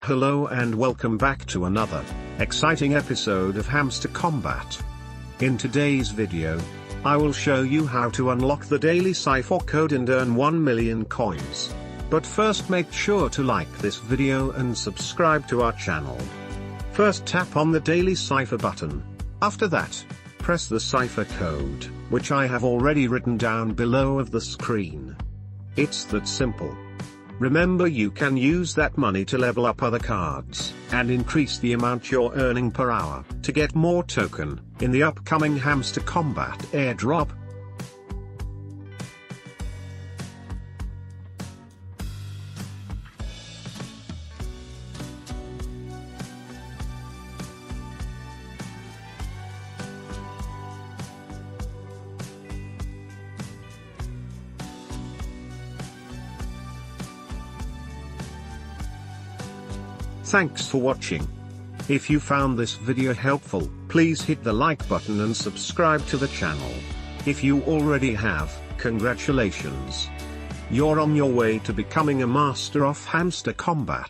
Hello and welcome back to another exciting episode of Hamster Kombat. In today's video, I will show you how to unlock the daily cipher code and earn 1 million coins. But first, make sure to like this video and subscribe to our channel. First, tap on the daily cipher button. After that, press the cipher code, which I have already written down below of the screen. It's that simple. Remember, you can use that money to level up other cards, and increase the amount you're earning per hour, to get more token, in the upcoming Hamster Kombat airdrop. Thanks for watching. If you found this video helpful, please hit the like button and subscribe to the channel. If you already have, congratulations. You're on your way to becoming a master of Hamster Kombat.